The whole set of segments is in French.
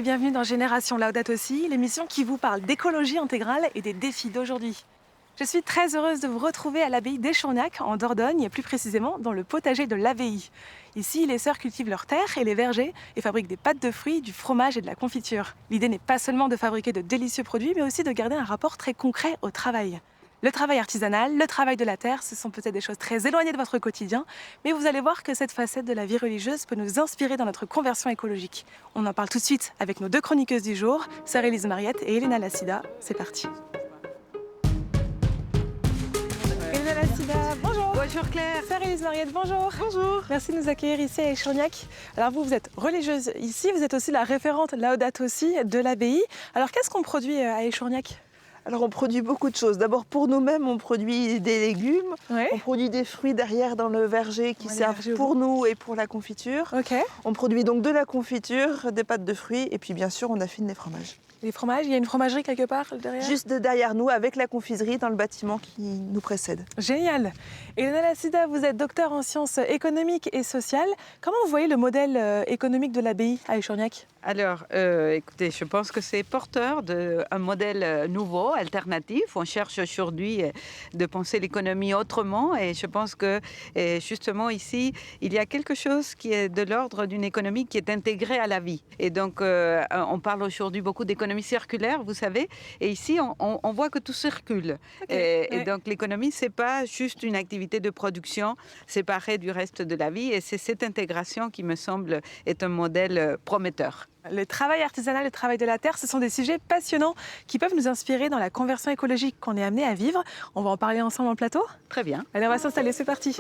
et bienvenue dans Génération Laudato Si, l'émission qui vous parle d'écologie intégrale et des défis d'aujourd'hui. Je suis très heureuse de vous retrouver à l'abbaye d'Échourgnac, en Dordogne, et plus précisément dans le potager de l'abbaye. Ici, les sœurs cultivent leurs terres et les vergers et fabriquent des pâtes de fruits, du fromage et de la confiture. L'idée n'est pas seulement de fabriquer de délicieux produits, mais aussi de garder un rapport très concret au travail. Le travail artisanal, le travail de la terre, ce sont peut-être des choses très éloignées de votre quotidien, mais vous allez voir que cette facette de la vie religieuse peut nous inspirer dans notre conversion écologique. On en parle tout de suite avec nos deux chroniqueuses du jour, Sœur Élise Mariette et Elena Lassida. C'est parti. Elena Lassida, bonjour. Bonjour Claire. Sœur Élise Mariette, bonjour. Bonjour. Merci de nous accueillir ici à Échourgnac. Alors vous êtes religieuse ici, vous êtes aussi la référente Laudato Si de l'abbaye. Alors qu'est-ce qu'on produit à Échourgnac ? Alors on produit beaucoup de choses. D'abord pour nous-mêmes, on produit des légumes, Ouais. on produit des fruits derrière dans le verger qui Ouais, les servent vergers au pour bout. nous et pour la confiture. Ok. On produit donc de la confiture, des pâtes de fruits et puis bien sûr on affine les fromages. Les fromages, il y a une fromagerie quelque part derrière ? Juste derrière nous avec la confiserie dans le bâtiment qui nous précède. Génial. Elena Lassida, vous êtes docteur en sciences économiques et sociales. Comment vous voyez le modèle économique de l'abbaye à Échourgnac ? Alors, écoutez, je pense que c'est porteur d'un modèle nouveau, alternatif. On cherche aujourd'hui de penser l'économie autrement et je pense que justement ici, il y a quelque chose qui est de l'ordre d'une économie qui est intégrée à la vie. Et donc, on parle aujourd'hui beaucoup d'économie circulaire, vous savez, et ici, on voit que tout circule. Okay. Et donc, l'économie, c'est pas juste une activité de production séparée du reste de la vie et c'est cette intégration qui me semble est un modèle prometteur. Le travail artisanal, le travail de la terre, ce sont des sujets passionnants qui peuvent nous inspirer dans la conversion écologique qu'on est amené à vivre. On va en parler ensemble en plateau. Très bien. Allez, on va s'installer, c'est parti.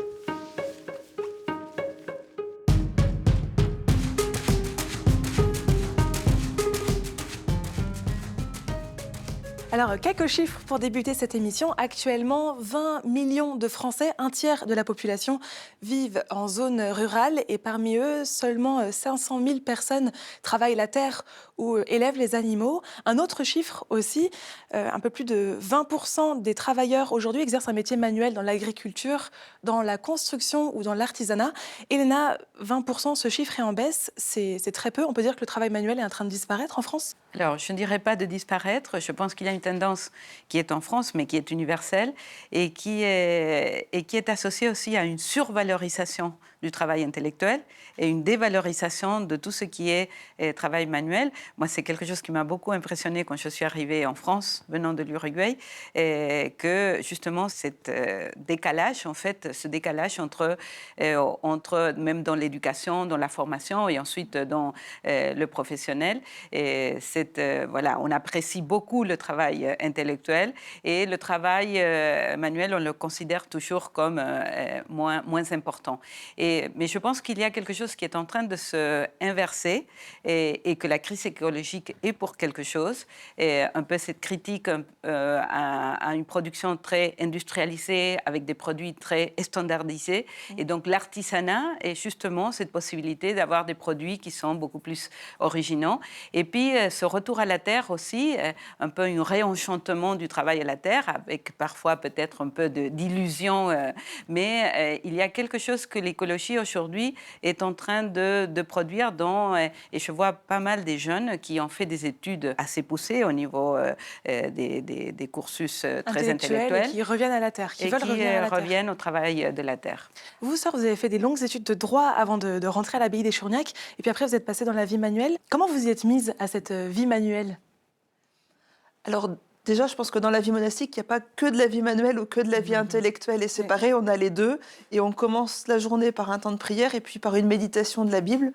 Alors, quelques chiffres pour débuter cette émission. Actuellement, 20 millions de Français, un tiers de la population, vivent en zone rurale et parmi eux, seulement 500 000 personnes travaillent la terre ou élèvent les animaux. Un autre chiffre aussi, un peu plus de 20% des travailleurs aujourd'hui exercent un métier manuel dans l'agriculture, dans la construction ou dans l'artisanat. Elena, 20%, ce chiffre est en baisse, c'est très peu. On peut dire que le travail manuel est en train de disparaître en France ? Alors, je ne dirais pas de disparaître. Je pense qu'il y a une tendance qui est en France, mais qui est universelle et qui est associée aussi à une survalorisation du travail intellectuel et une dévalorisation de tout ce qui est travail manuel. Moi, c'est quelque chose qui m'a beaucoup impressionnée quand je suis arrivée en France, venant de l'Uruguay, et que justement, décalage, en fait, ce décalage entre même dans l'éducation, dans la formation et ensuite dans le professionnel, et voilà, on apprécie beaucoup le travail intellectuel et le travail manuel, on le considère toujours comme moins important. Mais je pense qu'il y a quelque chose qui est en train de se inverser et que la crise écologique est pour quelque chose. Et un peu cette critique à une production très industrialisée avec des produits très standardisés. Et donc l'artisanat est justement cette possibilité d'avoir des produits qui sont beaucoup plus originaux. Et puis ce retour à la terre aussi, un peu un réenchantement du travail à la terre, avec parfois peut-être un peu d'illusion, mais il y a quelque chose que l'écologie aujourd'hui est en train de produire et je vois pas mal des jeunes qui ont fait des études assez poussées au niveau des cursus très intellectuels. Et qui reviennent à la terre, qui veulent revenir à la terre. Reviennent au travail de la terre. Vous, sœur, vous avez fait des longues études de droit avant de rentrer à l'abbaye d'Échourgnac, et puis après vous êtes passée dans la vie manuelle. Comment vous y êtes mise à cette vie manuelle ? Alors déjà, je pense que dans la vie monastique, il n'y a pas que de la vie manuelle ou que de la vie intellectuelle. Et c'est pareil, on a les deux. Et on commence la journée par un temps de prière et puis par une méditation de la Bible.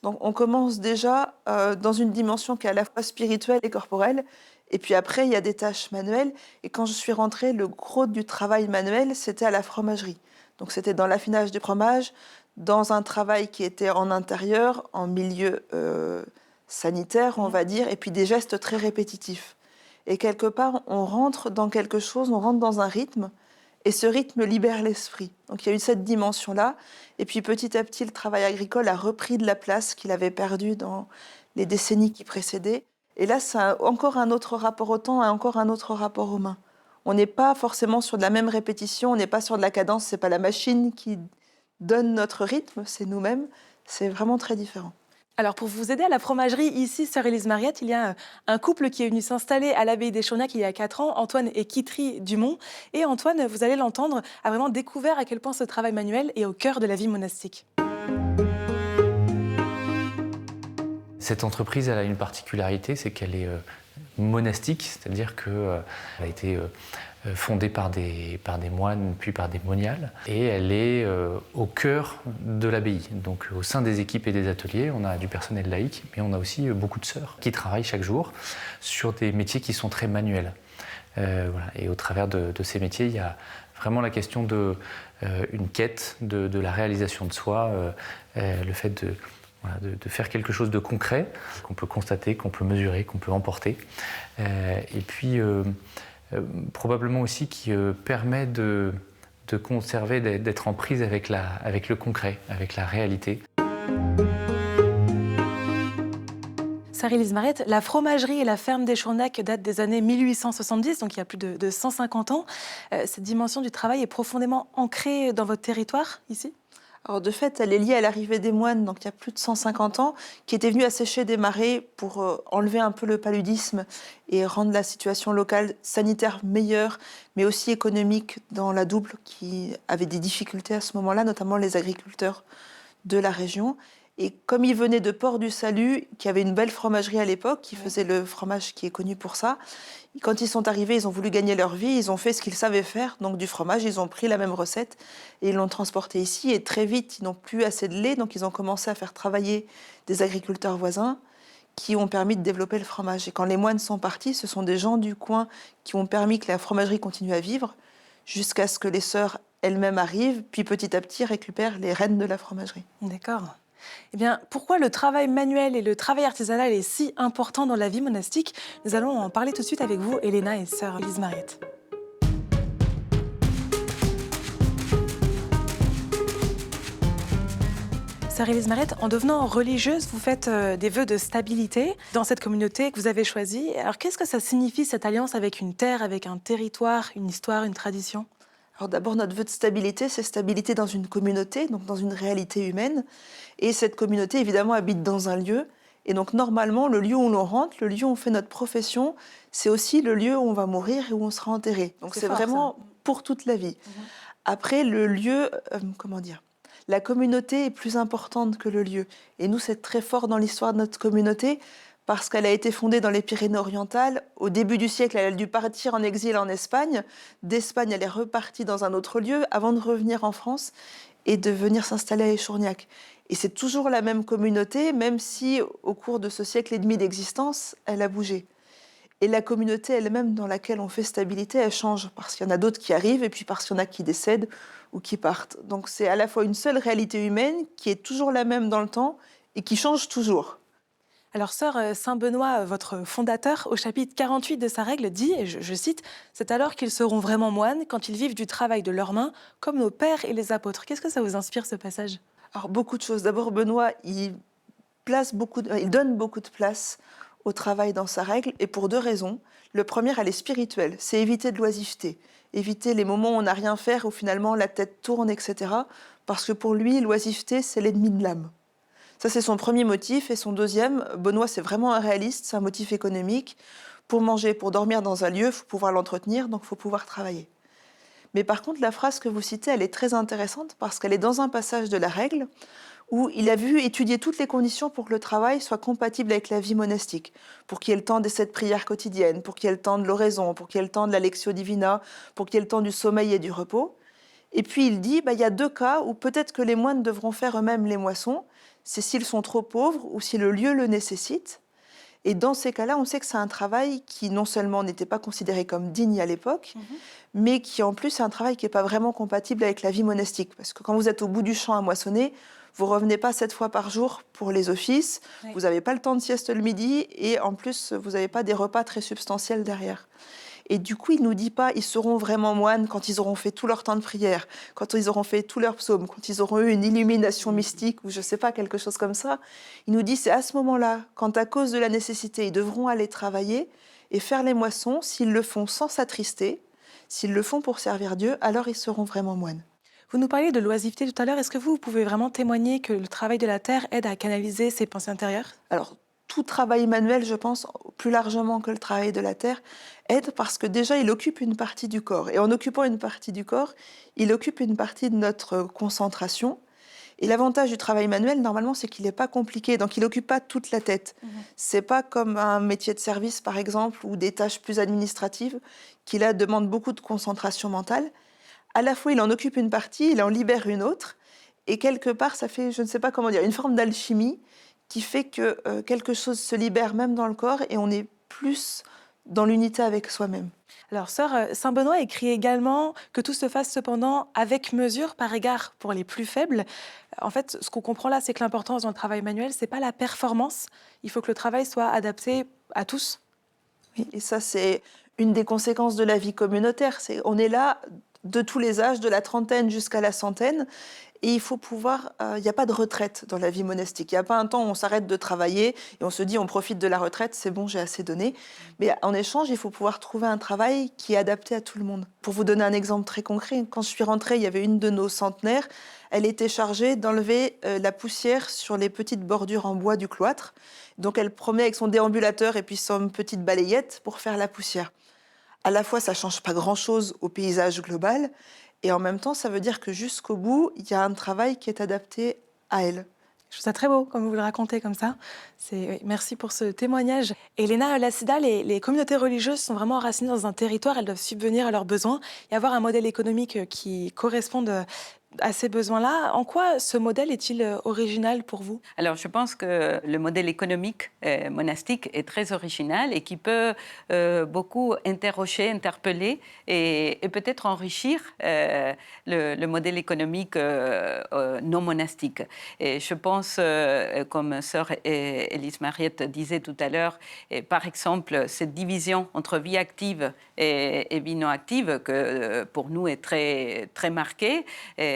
Donc on commence déjà dans une dimension qui est à la fois spirituelle et corporelle. Et puis après, il y a des tâches manuelles. Et quand je suis rentrée, le gros du travail manuel, c'était à la fromagerie. Donc c'était dans l'affinage du fromage, dans un travail qui était en intérieur, en milieu sanitaire, on va dire, et puis des gestes très répétitifs. Et quelque part, on rentre dans quelque chose, on rentre dans un rythme, et ce rythme libère l'esprit. Donc il y a eu cette dimension-là, et puis petit à petit, le travail agricole a repris de la place qu'il avait perdue dans les décennies qui précédaient. Et là, c'est encore un autre rapport au temps et encore un autre rapport aux mains. On n'est pas forcément sur de la même répétition, on n'est pas sur de la cadence, c'est pas la machine qui donne notre rythme, c'est nous-mêmes, c'est vraiment très différent. Alors, pour vous aider à la fromagerie, ici, sœur Élise Mariette, il y a un couple qui est venu s'installer à l'abbaye des Chaugnac il y a 4 ans, Antoine et Kitry Dumont. Et Antoine, vous allez l'entendre, a vraiment découvert à quel point ce travail manuel est au cœur de la vie monastique. Cette entreprise, elle a une particularité, c'est qu'elle est monastique, c'est-à-dire qu'elle a été fondée par des moines, puis par des moniales, et elle est au cœur de l'abbaye. Donc au sein des équipes et des ateliers, on a du personnel laïque, mais on a aussi beaucoup de sœurs qui travaillent chaque jour sur des métiers qui sont très manuels. Voilà. Et au travers de ces métiers, il y a vraiment la question d'une quête de la réalisation de soi, le fait de faire quelque chose de concret, qu'on peut constater, qu'on peut mesurer, qu'on peut emporter. Et puis, probablement aussi qui permet de conserver, d'être en prise avec le concret, avec la réalité. Sœur Élise Mariette, la fromagerie et la ferme des Chaugnac datent des années 1870, donc il y a plus de 150 ans. Cette dimension du travail est profondément ancrée dans votre territoire, ici ? Alors de fait, elle est liée à l'arrivée des moines, donc il y a plus de 150 ans, qui étaient venus assécher des marais pour enlever un peu le paludisme et rendre la situation locale sanitaire meilleure, mais aussi économique dans la Double, qui avait des difficultés à ce moment-là, notamment les agriculteurs de la région. Et comme ils venaient de Port du Salut, qui avait une belle fromagerie à l'époque, qui faisait le fromage qui est connu pour ça, quand ils sont arrivés, ils ont voulu gagner leur vie, ils ont fait ce qu'ils savaient faire, donc du fromage, ils ont pris la même recette et ils l'ont transporté ici. Et très vite, ils n'ont plus assez de lait, donc ils ont commencé à faire travailler des agriculteurs voisins qui ont permis de développer le fromage. Et quand les moines sont partis, ce sont des gens du coin qui ont permis que la fromagerie continue à vivre jusqu'à ce que les sœurs elles-mêmes arrivent, puis petit à petit récupèrent les rênes de la fromagerie. D'accord. Eh bien, pourquoi le travail manuel et le travail artisanal est si important dans la vie monastique? Nous allons en parler tout de suite avec vous, Elena et sœur Élise Mariette. Sœur Élise Mariette, en devenant religieuse, vous faites des vœux de stabilité dans cette communauté que vous avez choisie. Alors, qu'est-ce que ça signifie, cette alliance avec une terre, avec un territoire, une histoire, une tradition? Alors d'abord, notre vœu de stabilité, c'est stabilité dans une communauté, donc dans une réalité humaine. Et cette communauté, évidemment, habite dans un lieu. Et donc, normalement, le lieu où l'on rentre, le lieu où on fait notre profession, c'est aussi le lieu où on va mourir et où on sera enterré. Donc, c'est vraiment pour toute la vie. Après, le lieu, la communauté est plus importante que le lieu. Et nous, c'est très fort dans l'histoire de notre communauté, parce qu'elle a été fondée dans les Pyrénées-Orientales. Au début du siècle, elle a dû partir en exil en Espagne. D'Espagne, elle est repartie dans un autre lieu avant de revenir en France et de venir s'installer à Échourgnac. Et c'est toujours la même communauté, même si au cours de ce siècle et demi d'existence, elle a bougé. Et la communauté elle-même dans laquelle on fait stabilité, elle change, parce qu'il y en a d'autres qui arrivent et puis parce qu'il y en a qui décèdent ou qui partent. Donc c'est à la fois une seule réalité humaine qui est toujours la même dans le temps et qui change toujours. Alors, sœur Saint-Benoît, votre fondateur, au chapitre 48 de sa règle, dit, et je cite, « C'est alors qu'ils seront vraiment moines, quand ils vivent du travail de leurs mains, comme nos pères et les apôtres. » Qu'est-ce que ça vous inspire, ce passage? Alors, beaucoup de choses. D'abord, Benoît, il donne beaucoup de place au travail dans sa règle, et pour deux raisons. Le premier, elle est spirituelle, c'est éviter de l'oisiveté, éviter les moments où on n'a rien à faire, où finalement la tête tourne, etc. Parce que pour lui, l'oisiveté, c'est l'ennemi de l'âme. Ça, c'est son premier motif. Et son deuxième, Benoît, c'est vraiment un réaliste, c'est un motif économique. Pour manger, pour dormir dans un lieu, il faut pouvoir l'entretenir, donc il faut pouvoir travailler. Mais par contre, la phrase que vous citez, elle est très intéressante parce qu'elle est dans un passage de la règle où il a vu étudier toutes les conditions pour que le travail soit compatible avec la vie monastique, pour qu'il y ait le temps des 7 prières quotidiennes, pour qu'il y ait le temps de l'oraison, pour qu'il y ait le temps de la lectio divina, pour qu'il y ait le temps du sommeil et du repos. Et puis il dit, il y a 2 cas où peut-être que les moines devront faire eux-mêmes les moissons, c'est s'ils sont trop pauvres ou si le lieu le nécessite. Et dans ces cas-là, on sait que c'est un travail qui non seulement n'était pas considéré comme digne à l'époque, mais qui en plus est un travail qui n'est pas vraiment compatible avec la vie monastique. Parce que quand vous êtes au bout du champ à moissonner, vous ne revenez pas 7 fois par jour pour les offices, vous n'avez pas le temps de sieste le midi, et en plus, vous n'avez pas des repas très substantiels derrière. Et du coup, il ne nous dit pas ils seront vraiment moines quand ils auront fait tout leur temps de prière, quand ils auront fait tous leurs psaumes, quand ils auront eu une illumination mystique ou je ne sais pas, quelque chose comme ça. Il nous dit c'est à ce moment-là, quand à cause de la nécessité, ils devront aller travailler et faire les moissons, s'ils le font sans s'attrister, s'ils le font pour servir Dieu, alors ils seront vraiment moines. Vous nous parliez de l'oisiveté tout à l'heure. Est-ce que vous pouvez vraiment témoigner que le travail de la terre aide à canaliser ses pensées intérieures? Alors, tout travail manuel, je pense, plus largement que le travail de la terre, aide parce que déjà, il occupe une partie du corps. Et en occupant une partie du corps, il occupe une partie de notre concentration. Et l'avantage du travail manuel, normalement, c'est qu'il n'est pas compliqué, donc il n'occupe pas toute la tête. C'est pas comme un métier de service, par exemple, ou des tâches plus administratives, qui là demandent beaucoup de concentration mentale. À la fois, il en occupe une partie, il en libère une autre, et quelque part, ça fait, je ne sais pas comment dire, une forme d'alchimie qui fait que quelque chose se libère même dans le corps, et on est plus dans l'unité avec soi-même. Alors, sœur, saint Benoît écrit également que tout se fasse cependant avec mesure par égard pour les plus faibles. En fait, ce qu'on comprend là, c'est que l'importance dans le travail manuel, c'est pas la performance. Il faut que le travail soit adapté à tous. Oui, et ça, c'est une des conséquences de la vie communautaire. On est là de tous les âges, de la trentaine jusqu'à la centaine, et il faut pouvoir... Il n'y a pas de retraite dans la vie monastique. Il n'y a pas un temps où on s'arrête de travailler et on se dit on profite de la retraite, c'est bon, j'ai assez donné. Mais en échange, il faut pouvoir trouver un travail qui est adapté à tout le monde. Pour vous donner un exemple très concret, quand je suis rentrée, il y avait une de nos centenaires. Elle était chargée d'enlever la poussière sur les petites bordures en bois du cloître. Donc elle promenait avec son déambulateur et puis son petite balayette pour faire la poussière. À la fois, ça ne change pas grand-chose au paysage global, et en même temps, ça veut dire que jusqu'au bout, il y a un travail qui est adapté à elle. Je trouve ça très beau, comme vous le racontez comme ça. Oui, merci pour ce témoignage. Elena Lassida, les communautés religieuses sont vraiment enracinées dans un territoire, elles doivent subvenir à leurs besoins et avoir un modèle économique qui corresponde à ces besoins-là. En quoi ce modèle est-il original pour vous? Alors, je pense que le modèle économique monastique est très original et qui peut beaucoup interroger, interpeller et peut-être enrichir le modèle économique non monastique. Et je pense, comme sœur Élise Mariette disait tout à l'heure, par exemple, cette division entre vie active et vie non active, que pour nous est très, très marquée.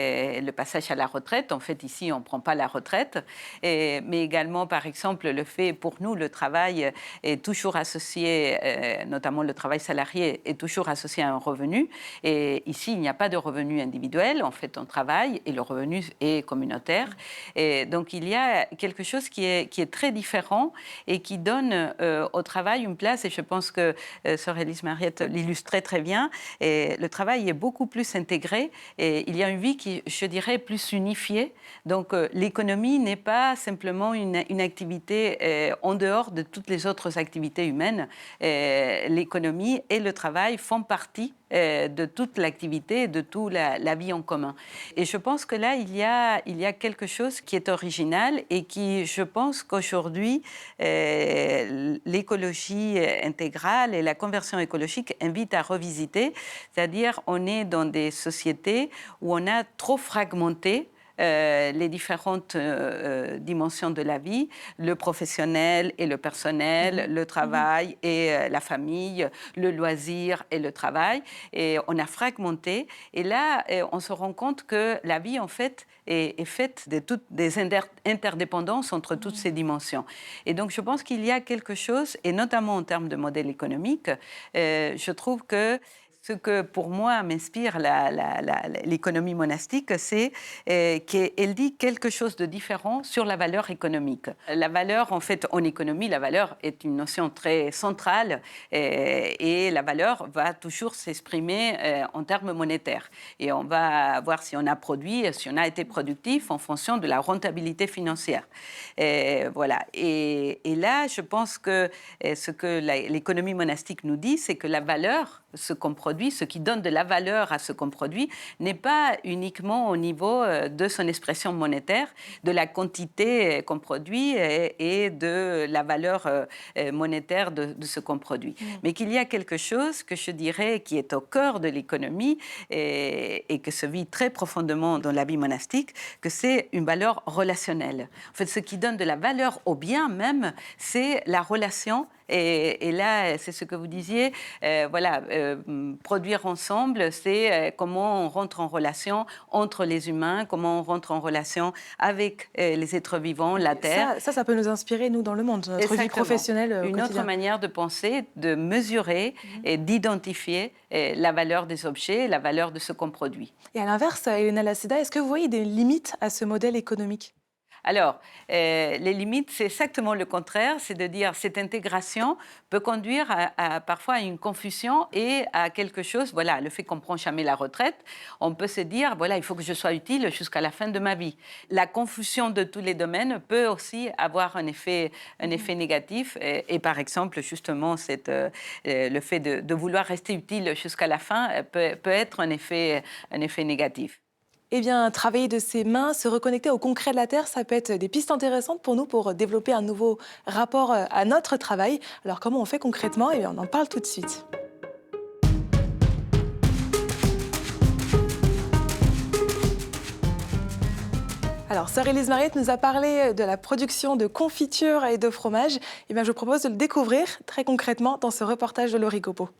Le passage à la retraite, en fait, ici, on ne prend pas la retraite, mais également, par exemple, le fait, pour nous, le travail est toujours associé, notamment le travail salarié, est toujours associé à un revenu. Et ici, il n'y a pas de revenu individuel, en fait, on travaille et le revenu est communautaire. Et donc, il y a quelque chose qui est très différent et qui donne au travail une place, et je pense que sœur Élise Mariette l'illustrait très bien, et le travail est beaucoup plus intégré, et il y a une vie qui, je dirais, plus unifiée. Donc, l'économie n'est pas simplement une activité en dehors de toutes les autres activités humaines. L'économie et le travail font partie de toute l'activité, de toute la vie en commun. Et je pense que là, il y a quelque chose qui est original et qui, je pense qu'aujourd'hui, l'écologie intégrale et la conversion écologique invitent à revisiter. C'est-à-dire, on est dans des sociétés où on a trop fragmenté les différentes dimensions de la vie, le professionnel et le personnel, le travail et la famille, le loisir et le travail. Et on a fragmenté. Et là, on se rend compte que la vie, en fait, est faite de toutes des interdépendances entre toutes ces dimensions. Et donc, je pense qu'il y a quelque chose, et notamment en termes de modèle économique, je trouve que ce que, pour moi, m'inspire l'économie monastique, c'est qu'elle dit quelque chose de différent sur la valeur économique. La valeur, en fait, en économie, la valeur est une notion très centrale et la valeur va toujours s'exprimer en termes monétaires. Et on va voir si on a produit, si on a été productif en fonction de la rentabilité financière. Voilà. Et là, je pense que ce que l'économie monastique nous dit, c'est que la valeur, ce qu'on produit, ce qui donne de la valeur à ce qu'on produit, n'est pas uniquement au niveau de son expression monétaire, de la quantité qu'on produit et de la valeur monétaire de ce qu'on produit. Mais qu'il y a quelque chose que je dirais qui est au cœur de l'économie et que se vit très profondément dans la vie monastique, que c'est une valeur relationnelle. En fait, ce qui donne de la valeur au bien même, c'est la relation Et là, c'est ce que vous disiez, voilà, produire ensemble, c'est comment on rentre en relation entre les humains, comment on rentre en relation avec les êtres vivants, la Terre. Ça peut nous inspirer, nous, dans le monde, dans notre vie Exactement. professionnelle au Une quotidien. autre manière de penser, de mesurer et d'identifier la valeur des objets, la valeur de ce qu'on produit. Et à l'inverse, Elena Laceda, est-ce que vous voyez des limites à ce modèle économique? Alors, les limites, c'est exactement le contraire, c'est de dire cette intégration peut conduire parfois à une confusion et à quelque chose, voilà, le fait qu'on ne prend jamais la retraite, on peut se dire, voilà, il faut que je sois utile jusqu'à la fin de ma vie. La confusion de tous les domaines peut aussi avoir un effet négatif et par exemple, justement, le fait de vouloir rester utile jusqu'à la fin peut être un effet négatif. Eh bien, travailler de ses mains, se reconnecter au concret de la Terre, ça peut être des pistes intéressantes pour nous pour développer un nouveau rapport à notre travail. Alors, comment on fait concrètement? Eh bien, on en parle tout de suite. Alors, sœur Élise Mariette nous a parlé de la production de confitures et de fromage. Eh bien, je vous propose de le découvrir très concrètement dans ce reportage de Laurie Copeau.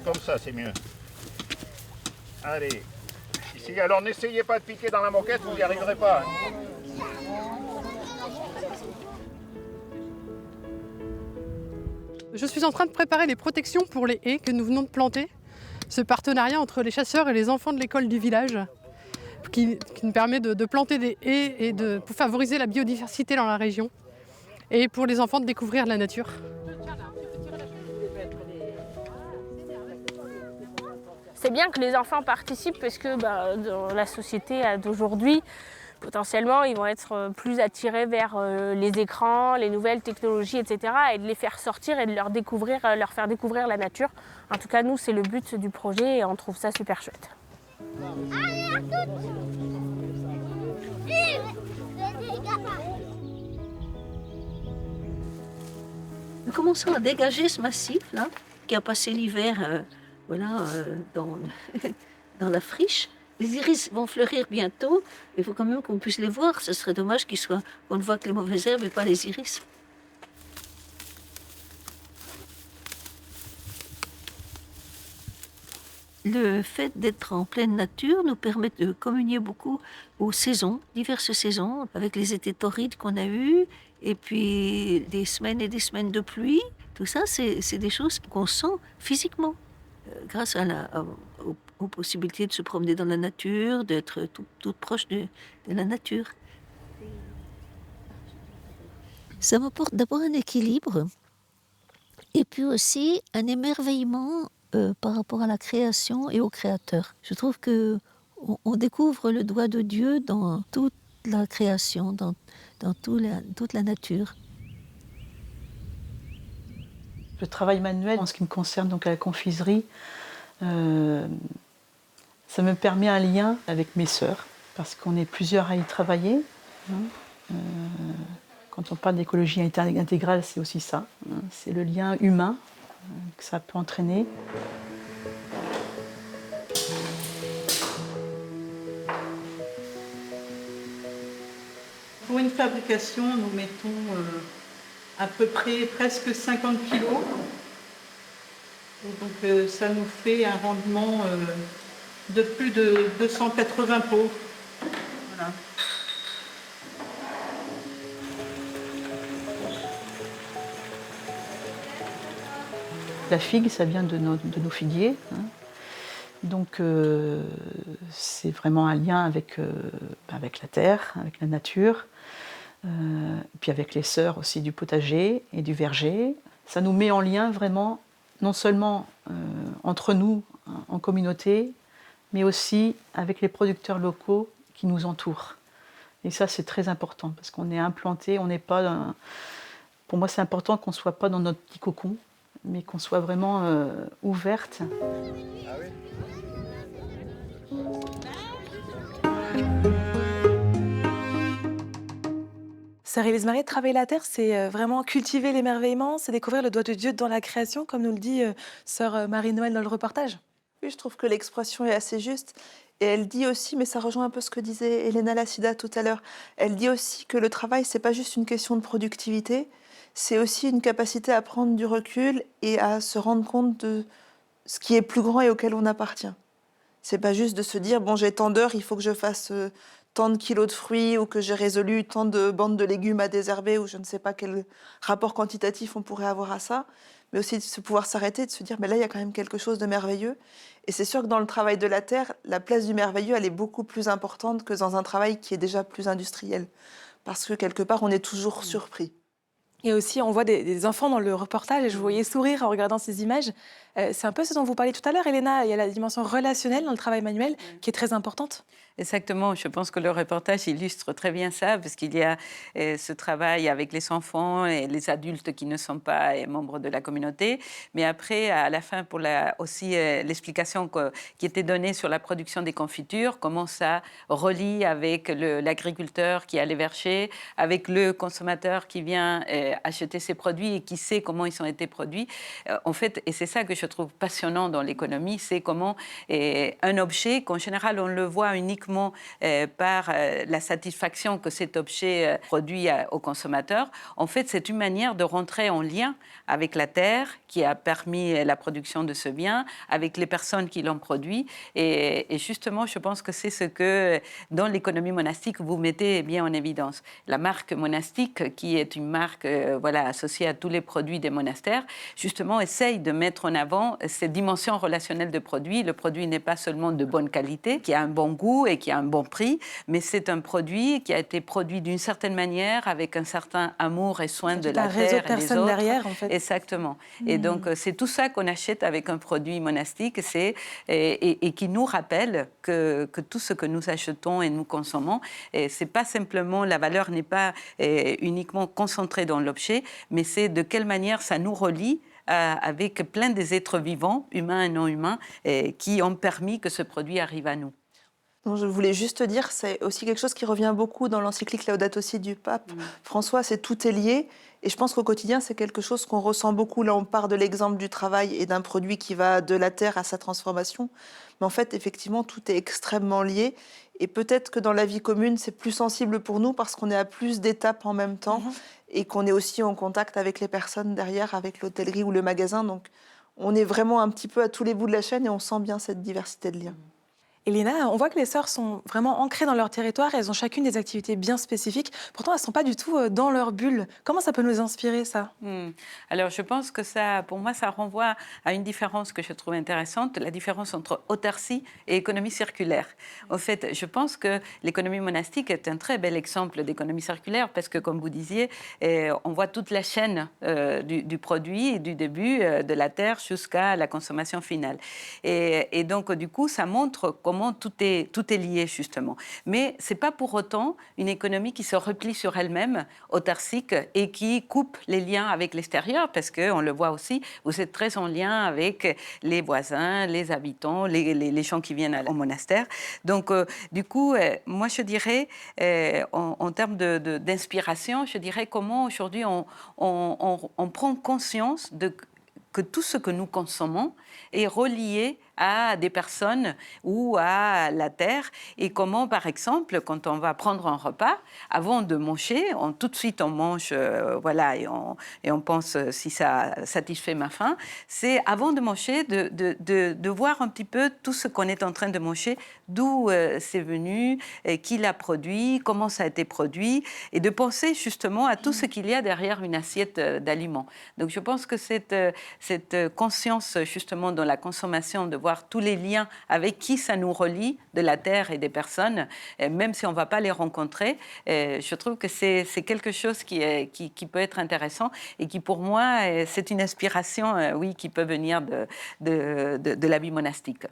Comme ça, c'est mieux. Allez. Ici, alors n'essayez pas de piquer dans la moquette, vous n'y arriverez pas. Je suis en train de préparer les protections pour les haies que nous venons de planter. Ce partenariat entre les chasseurs et les enfants de l'école du village qui nous permet de planter des haies et pour favoriser la biodiversité dans la région et pour les enfants de découvrir la nature. C'est bien que les enfants participent parce que dans la société d'aujourd'hui, potentiellement, ils vont être plus attirés vers les écrans, les nouvelles technologies, etc. Et de les faire sortir et de leur faire découvrir la nature. En tout cas, nous, c'est le but du projet et on trouve ça super chouette. Nous commençons à dégager ce massif-là, qui a passé l'hiver dans la friche. Les iris vont fleurir bientôt. Il faut quand même qu'on puisse les voir. Ce serait dommage qu'on ne voit que les mauvaises herbes et pas les iris. Le fait d'être en pleine nature nous permet de communier beaucoup aux saisons, diverses saisons, avec les étés torrides qu'on a eus, et puis des semaines et des semaines de pluie. Tout ça, c'est des choses qu'on sent physiquement, grâce aux possibilités de se promener dans la nature, d'être toute proche de la nature. Ça m'apporte d'abord un équilibre, et puis aussi un émerveillement par rapport à la création et au créateur. Je trouve qu'on découvre le doigt de Dieu dans toute la création, dans toute la nature. Le travail manuel, en ce qui me concerne, donc à la confiserie, ça me permet un lien avec mes sœurs, parce qu'on est plusieurs à y travailler. Quand on parle d'écologie intégrale, c'est aussi ça. C'est le lien humain que ça peut entraîner. Pour une fabrication, nous mettons à peu près presque 50 kilos. Et donc ça nous fait un rendement de plus de 280 pots. Voilà. La figue, ça vient de nos figuiers. Donc c'est vraiment un lien avec la terre, avec la nature, puis avec les sœurs aussi du potager et du verger. Ça nous met en lien vraiment, non seulement entre nous, en communauté, mais aussi avec les producteurs locaux qui nous entourent. Et ça, c'est très important, parce qu'on est implanté, on n'est pas... Pour moi, c'est important qu'on ne soit pas dans notre petit cocon, mais qu'on soit vraiment ouverte. Sœur Élise Mariette, travailler la terre, c'est vraiment cultiver l'émerveillement, c'est découvrir le doigt de Dieu dans la création, comme nous le dit sœur Marie-Noël dans le reportage. Oui, je trouve que l'expression est assez juste. Et elle dit aussi, mais ça rejoint un peu ce que disait Elena Lassida tout à l'heure, elle dit aussi que le travail, c'est pas juste une question de productivité, c'est aussi une capacité à prendre du recul et à se rendre compte de ce qui est plus grand et auquel on appartient. C'est pas juste de se dire, bon, j'ai tant d'heures, il faut que je fasse tant de kilos de fruits ou que j'ai résolu tant de bandes de légumes à désherber ou je ne sais pas quel rapport quantitatif on pourrait avoir à ça, mais aussi de se pouvoir s'arrêter, de se dire, mais là, il y a quand même quelque chose de merveilleux. Et c'est sûr que dans le travail de la terre, la place du merveilleux, elle est beaucoup plus importante que dans un travail qui est déjà plus industriel. Parce que quelque part, on est toujours surpris. Et aussi, on voit des enfants dans le reportage et je vous voyais sourire en regardant ces images. C'est un peu ce dont vous parliez tout à l'heure, Elena. Il y a la dimension relationnelle dans le travail manuel qui est très importante. Exactement, je pense que le reportage illustre très bien ça, parce qu'il y a ce travail avec les enfants et les adultes qui ne sont pas membres de la communauté. Mais après, à la fin, pour aussi l'explication qui était donnée sur la production des confitures, comment ça relie avec l'agriculteur qui a les vergers, avec le consommateur qui vient acheter ses produits et qui sait comment ils ont été produits. En fait, et c'est ça que je trouve passionnant dans l'économie, c'est comment un objet, qu'en général on le voit uniquement par la satisfaction que cet objet produit au consommateur. En fait, c'est une manière de rentrer en lien avec la terre qui a permis la production de ce bien, avec les personnes qui l'ont produit. Et justement, je pense que c'est ce que, dans l'économie monastique, vous mettez bien en évidence. La marque monastique, qui est une marque associée à tous les produits des monastères, justement, essaye de mettre en avant cette dimension relationnelle de produit. Le produit n'est pas seulement de bonne qualité, qui a un bon goût et qui a un bon prix, mais c'est un produit qui a été produit d'une certaine manière, avec un certain amour et soin de la terre et des autres. Un réseau de personnes derrière, en fait. Exactement. Et donc, c'est tout ça qu'on achète avec un produit monastique, et qui nous rappelle que tout ce que nous achetons et nous consommons, c'est pas simplement, la valeur n'est pas uniquement concentrée dans l'objet, mais c'est de quelle manière ça nous relie avec plein des êtres vivants, humains et non humains, qui ont permis que ce produit arrive à nous. Donc, je voulais juste dire, c'est aussi quelque chose qui revient beaucoup dans l'encyclique Laudato Si du pape François, c'est tout est lié. Et je pense qu'au quotidien, c'est quelque chose qu'on ressent beaucoup. Là, on part de l'exemple du travail et d'un produit qui va de la terre à sa transformation. Mais en fait, effectivement, tout est extrêmement lié. Et peut-être que dans la vie commune, c'est plus sensible pour nous parce qu'on est à plus d'étapes en même temps et qu'on est aussi en contact avec les personnes derrière, avec l'hôtellerie ou le magasin. Donc, on est vraiment un petit peu à tous les bouts de la chaîne et on sent bien cette diversité de liens. Elena, on voit que les sœurs sont vraiment ancrées dans leur territoire et elles ont chacune des activités bien spécifiques. Pourtant, elles ne sont pas du tout dans leur bulle. Comment ça peut nous inspirer, ça ? Alors, je pense que ça, pour moi, ça renvoie à une différence que je trouve intéressante, la différence entre autarcie et économie circulaire. En fait, je pense que l'économie monastique est un très bel exemple d'économie circulaire parce que, comme vous disiez, on voit toute la chaîne du produit, du début de la terre jusqu'à la consommation finale. Et donc, du coup, ça montre comment tout est lié, justement. Mais ce n'est pas pour autant une économie qui se replie sur elle-même, autarcique, et qui coupe les liens avec l'extérieur, parce qu'on le voit aussi, vous êtes très en lien avec les voisins, les habitants, les gens qui viennent au monastère. Donc, du coup, moi, je dirais, en termes d'inspiration, je dirais comment aujourd'hui on prend conscience que tout ce que nous consommons est relié à des personnes ou à la terre, et comment, par exemple, quand on va prendre un repas, avant de manger, tout de suite on mange, et on pense si ça satisfait ma faim, c'est avant de manger de voir un petit peu tout ce qu'on est en train de manger, d'où c'est venu, qui l'a produit, comment ça a été produit, et de penser justement à tout ce qu'il y a derrière une assiette d'aliments. Donc je pense que cette conscience justement dans la consommation, de voir tous les liens avec qui ça nous relie de la terre et des personnes, même si on ne va pas les rencontrer, je trouve que c'est quelque chose qui peut être intéressant et qui, pour moi, c'est une inspiration, qui peut venir de la vie monastique.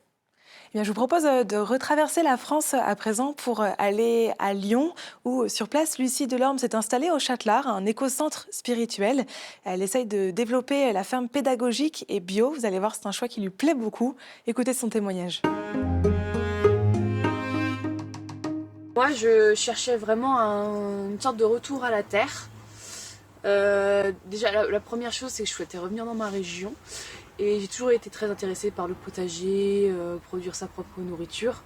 Eh bien, je vous propose de retraverser la France à présent pour aller à Lyon, où sur place, Lucie Delorme s'est installée au Châtelard, un éco-centre spirituel. Elle essaye de développer la ferme pédagogique et bio. Vous allez voir, c'est un choix qui lui plaît beaucoup. Écoutez son témoignage. Moi, je cherchais vraiment une sorte de retour à la terre. Déjà, la première chose, c'est que je souhaitais revenir dans ma région. Et j'ai toujours été très intéressée par le potager, produire sa propre nourriture.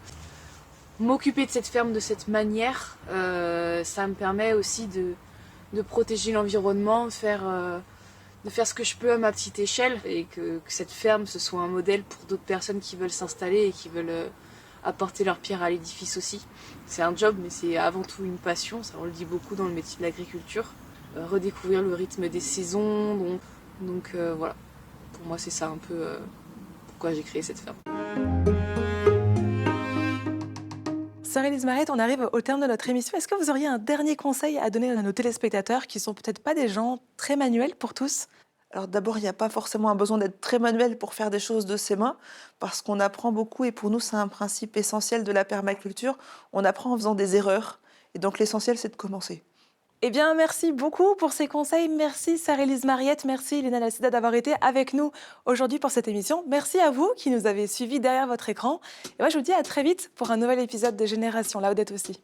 M'occuper de cette ferme de cette manière, ça me permet aussi de protéger l'environnement, de faire ce que je peux à ma petite échelle et que cette ferme ce soit un modèle pour d'autres personnes qui veulent s'installer et qui veulent apporter leur pierre à l'édifice aussi. C'est un job mais c'est avant tout une passion, ça on le dit beaucoup dans le métier de l'agriculture. Redécouvrir le rythme des saisons, donc voilà, pour moi c'est ça un peu pourquoi j'ai créé cette ferme. Sœur Élise Mariette, on arrive au terme de notre émission. Est-ce que vous auriez un dernier conseil à donner à nos téléspectateurs qui sont peut-être pas des gens très manuels pour tous? Alors d'abord, il n'y a pas forcément un besoin d'être très manuel pour faire des choses de ses mains, parce qu'on apprend beaucoup, et pour nous, c'est un principe essentiel de la permaculture. On apprend en faisant des erreurs, et donc l'essentiel, c'est de commencer. Eh bien, merci beaucoup pour ces conseils. Merci, Sœur Élise Mariette. Merci, Léna Lassida, d'avoir été avec nous aujourd'hui pour cette émission. Merci à vous qui nous avez suivis derrière votre écran. Et moi, je vous dis à très vite pour un nouvel épisode de Génération Laudato Si.